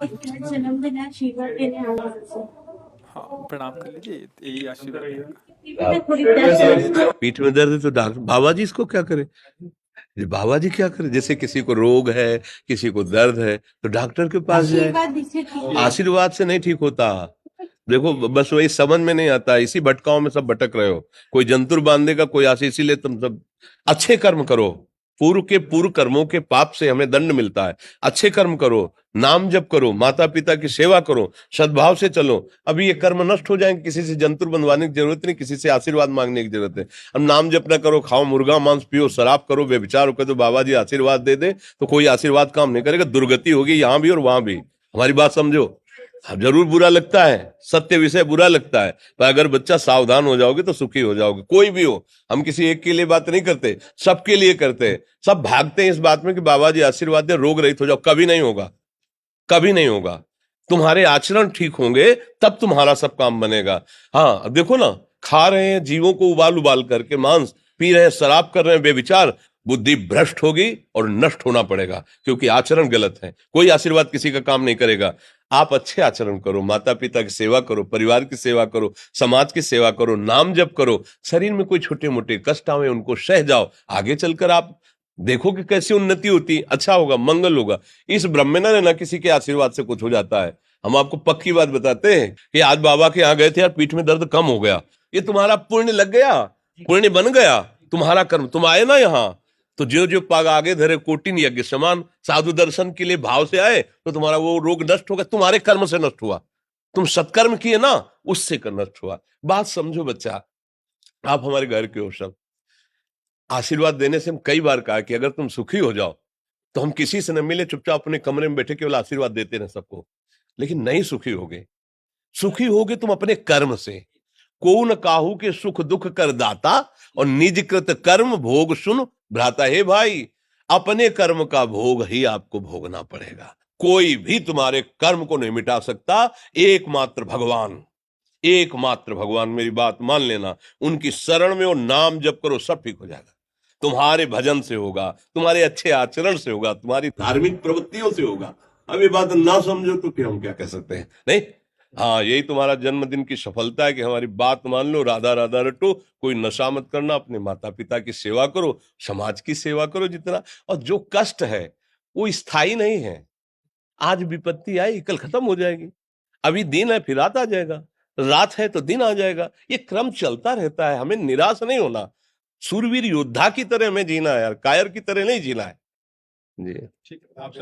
जन्मदिन है, आशीर्वाद देने आना है। हाँ, प्रणाम कर लीजिए, यही आशीर्वाद रहेगा। पीठ में दर्द है तो डॉक्टर बाबा जी इसको क्या करे? ये बाबा जी क्या करे? जैसे किसी को रोग है, किसी को दर्द है तो डॉक्टर के पास जाए। आशीर्वाद से नहीं ठीक होता। देखो बस वही समझ में नहीं आता, इसी भटकाओं में सब भटक रहे हो। कोई जंतुर बांध देगा, कोई आशीष, इसीलिए तुम सब अच्छे कर्म करो। पूर्व के पूर्व कर्मों के पाप से हमें दंड मिलता है। अच्छे कर्म करो, नाम जप करो, माता पिता की सेवा करो, सद्भाव से चलो। अभी ये कर्म नष्ट हो जाएंगे, किसी से जंतुर बंधवाने की जरूरत नहीं, किसी से आशीर्वाद मांगने की जरूरत है। अब नाम जप ना करो, खाओ मुर्गा मांस, पियो शराब, करो व्यभिचार करो, तो बाबा जी आशीर्वाद दे दे तो कोई आशीर्वाद काम नहीं करेगा। दुर्गति होगी यहाँ भी और वहां भी। हमारी बात समझो। हाँ, जरूर बुरा लगता है, सत्य विषय बुरा लगता है, पर अगर बच्चा सावधान हो जाओगे तो सुखी हो जाओगे। कोई भी हो, हम किसी एक के लिए बात नहीं करते, सबके लिए करते हैं। सब भागते हैं इस बात में कि बाबा जी आशीर्वाद दे, रोग रहित हो जाओ। कभी नहीं होगा, कभी नहीं होगा। तुम्हारे आचरण ठीक होंगे तब तुम्हारा सब काम बनेगा। हाँ देखो ना, खा रहे हैं जीवों को उबाल उबाल करके मांस, पी रहे हैं शराब, कर रहे हैं बेविचार, बुद्धि भ्रष्ट होगी और नष्ट होना पड़ेगा, क्योंकि आचरण गलत है। कोई आशीर्वाद किसी का काम नहीं करेगा। आप अच्छे आचरण करो, माता पिता की सेवा करो, परिवार की सेवा करो, समाज की सेवा करो, नाम जप करो। शरीर में कोई छोटे मोटे कष्ट आवे उनको सह जाओ, आगे चलकर आप देखो कि कैसी उन्नति होती, अच्छा होगा, मंगल होगा। इस ब्रह्म में ना रहना, किसी के आशीर्वाद से कुछ हो जाता है। हम आपको पक्की बात बताते हैं कि आज बाबा के यहाँ गए थे यार, पीठ में दर्द कम हो गया। ये तुम्हारा पुण्य लग गया, पुण्य बन गया, तुम्हारा कर्म। तुम आए ना यहाँ, तो जो जो पाग आगे धरे कोटिन यज्ञ समान, साधु दर्शन के लिए भाव से आए तो तुम्हारा वो रोग नष्ट होगा, तुम्हारे कर्म से नष्ट हुआ। तुम सत्कर्म किए ना, उससे कर नष्ट हुआ। बात समझो बच्चा, आप हमारे घर के हो सब। आशीर्वाद देने से हम कई बार कहा कि अगर तुम सुखी हो जाओ तो हम किसी से न मिले, चुपचाप अपने कमरे में बैठे केवल आशीर्वाद देते रहे सबको। लेकिन नहीं सुखी होगे। सुखी होगे तुम अपने कर्म से। को न काहू के सुख दुख कर दाता, और निज कृत कर्म भोग सुन भ्राता। हे भाई, अपने कर्म का भोग ही आपको भोगना पड़ेगा। कोई भी तुम्हारे कर्म को नहीं मिटा सकता, एकमात्र भगवान। एकमात्र भगवान, मेरी बात मान लेना। उनकी शरण में और नाम जप करो, सब ठीक हो जाएगा। तुम्हारे भजन से होगा, तुम्हारे अच्छे आचरण से होगा, तुम्हारी धार्मिक प्रवृत्तियों से होगा। अब ये बात ना समझो तो फिर हम क्या कह सकते हैं? नहीं, हाँ, यही तुम्हारा जन्मदिन की सफलता है कि हमारी बात मान लो, राधा राधा रटो, कोई नशा मत करना, अपने माता पिता की सेवा करो, समाज की सेवा करो जितना। और जो कष्ट है वो स्थायी नहीं है। आज विपत्ति आई, कल खत्म हो जाएगी। अभी दिन है, फिर रात आ जाएगा, रात है तो दिन आ जाएगा। ये क्रम चलता रहता है, हमें निराश नहीं होना। सूरवीर योद्धा की तरह हमें जीना है यार, कायर की तरह नहीं जीना है। जी। ठीक है, आप